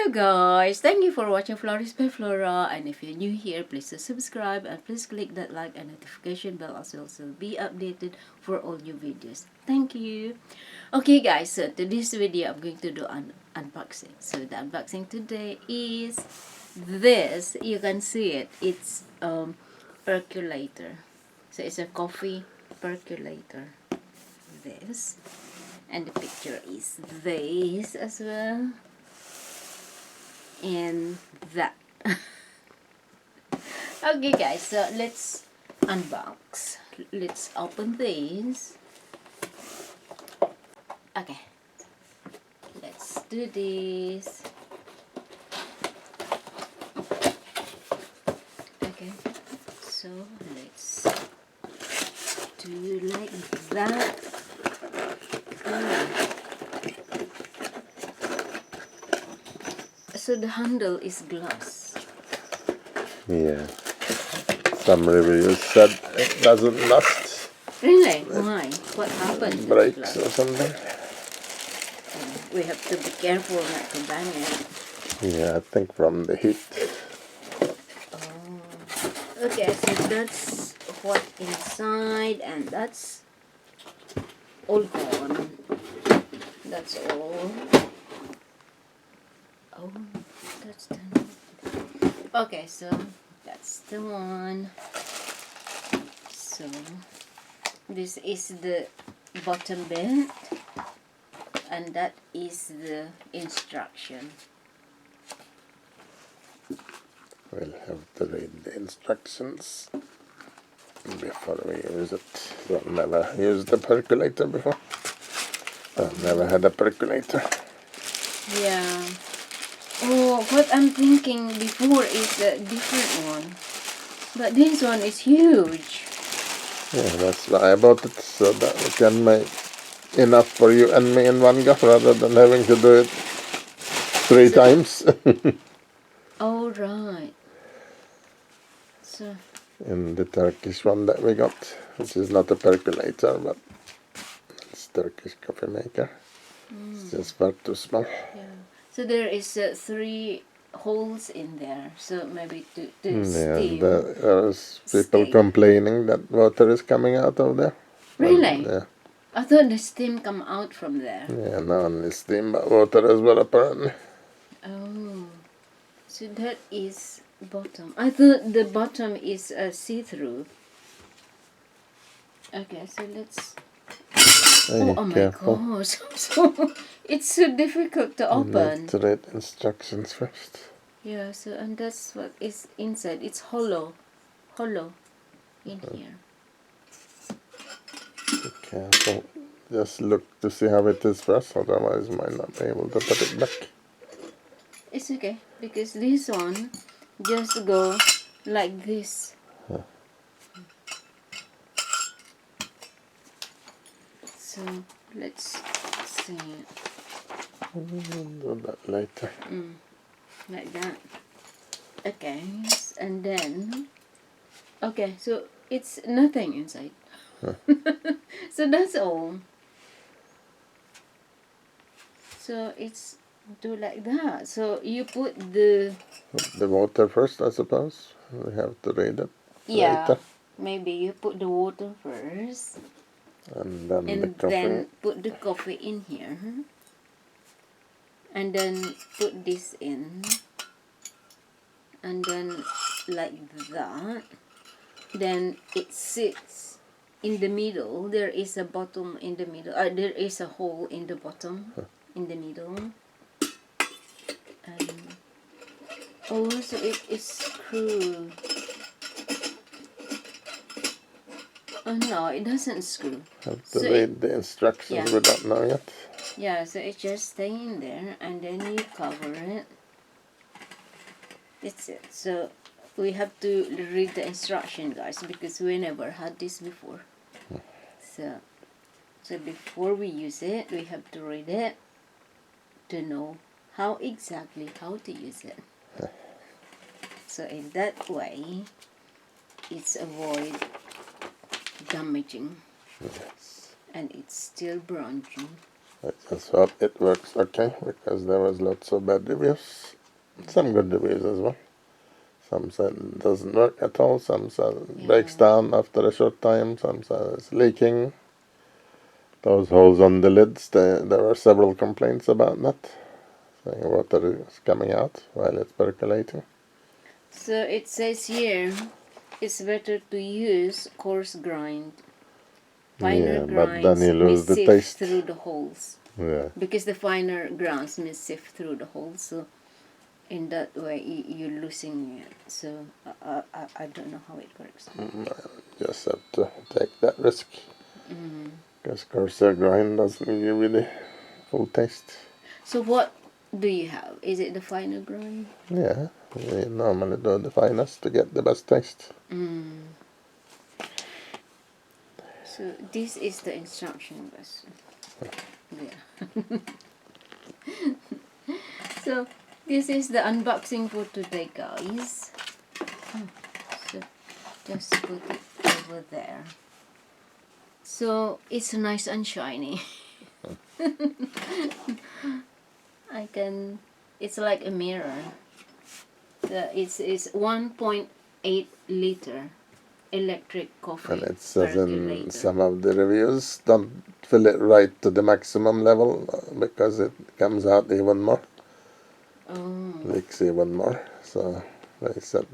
Hello guys, thank you for watching Flourish by Flora, and if you're new here, please subscribe and please click that like and notification bell as well so be updated for all new videos. Thank you. Okay guys, so today's video I'm going to do an unboxing. So the unboxing today is this. You can see it. It's percolator. So it's a coffee percolator. This. And the picture is this as well. And that. Okay guys, so let's unbox. Let's open this. Okay, let's do this. Okay, so let's do like that. So the handle is glass. Yeah. Some reviewers said it doesn't last. Really? Why? What happened? It breaks or something. We have to be careful not to bang it. Yeah, I think from the heat. Oh. Okay, so that's what inside, and that's all gone. That's all. Oh, that's the okay, so that's the one. So this is the bottom bit, and that is the instruction. We'll have to read the instructions before we use it. I've never used a percolator before. I've never had a percolator. Yeah. Oh, what I'm thinking before is a different one. But this one is huge. Yeah, that's why I bought it, so that we can make enough for you and me in one go, rather than having to do it three times. Oh, right. So, In the Turkish one that we got, which is not a percolator, but it's Turkish coffee maker. It's just far too small. yeah. So there is 3 holes in there. So maybe to Yeah, steam. there's people Steam. complaining that water is coming out of there. Really? Yeah. I thought the steam come out from there. Yeah, not only steam, but water as well, apparently. Oh. So that is bottom. I thought the bottom is see-through. Okay, so let's... Hey, oh my careful. gosh. So it's so difficult to You open. need to read instructions first. Yeah, so and that's what is inside. It's hollow in here. Be careful. Just look to see how it is first, otherwise you might not be able to put it back. It's okay because this one just go like this. Huh. So let's see. We'll do that later. Like that. Okay, and then okay, so it's nothing inside. Huh. So that's all. So it's do like that. So you put the water first, I suppose. We have to read it later. Maybe you put the water first. And then the And coffee. then put the coffee in here. And then put this in. And then like that. Then it sits in the middle. There is a bottom in the middle. There is a hole in the bottom. In the middle. And oh, so it is screw. Oh no, it doesn't screw. Have to So read the instructions. yeah. We don't know yet. Yeah, so it just stay in there and then you cover it. That's it. So we have to read the instruction, guys, because we never had this before. So before we use it, we have to read it to know how exactly how to use it. So in that way, it's avoid damaging. Yes. And it's still bronzy. I just hope it works okay, because there was lots of bad reviews. Some good reviews as well. Some said it doesn't work at all, some said it breaks down after a short time, some said it's leaking. Those holes on the lids, there were several complaints about that, saying water is coming out while it's percolating. So it says here, it's better to use coarse grind. Finer Yeah, but then grinds you may lose the sift taste. through the holes. Yeah. Because the finer grounds may sift through the holes, so in that way you're losing it. So I don't know how it works. Just have to take that risk. Because coarser grind doesn't give you the full taste. So what do you have? Is it the finer grind? Yeah, we normally do the finest to get the best taste. So this is the instruction bus. Yeah. So this is the unboxing for today, guys. So just put it over there. So it's nice and shiny. It's like a mirror. It's 1.8 liter electric coffee And it says in percolator. some of the reviews, don't fill it right to the maximum level, because it comes out even more, leaks even more. So they said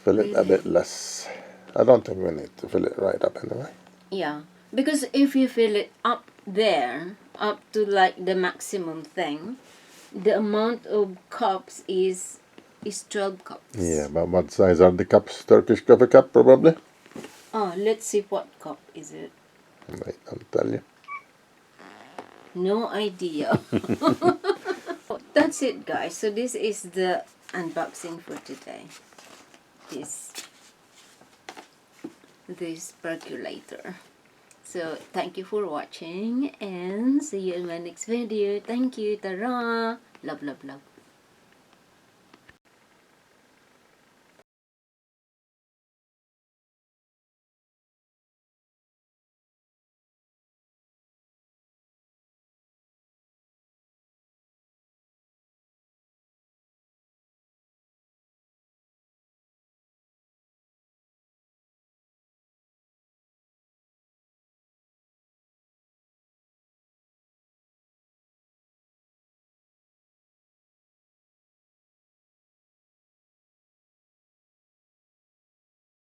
fill it a bit less. I don't think we need to fill it right up anyway. Yeah, because if you fill it up there, up to like the maximum thing, the amount of cups is 12 cups. Yeah, but what size are the cups? Turkish coffee cup, probably? Oh, let's see what cup is it. Wait, I'll tell you. No idea. That's it, guys. So this is the unboxing for today. This percolator. So thank you for watching and see you in my next video. Thank you. Tara. Love, love, love.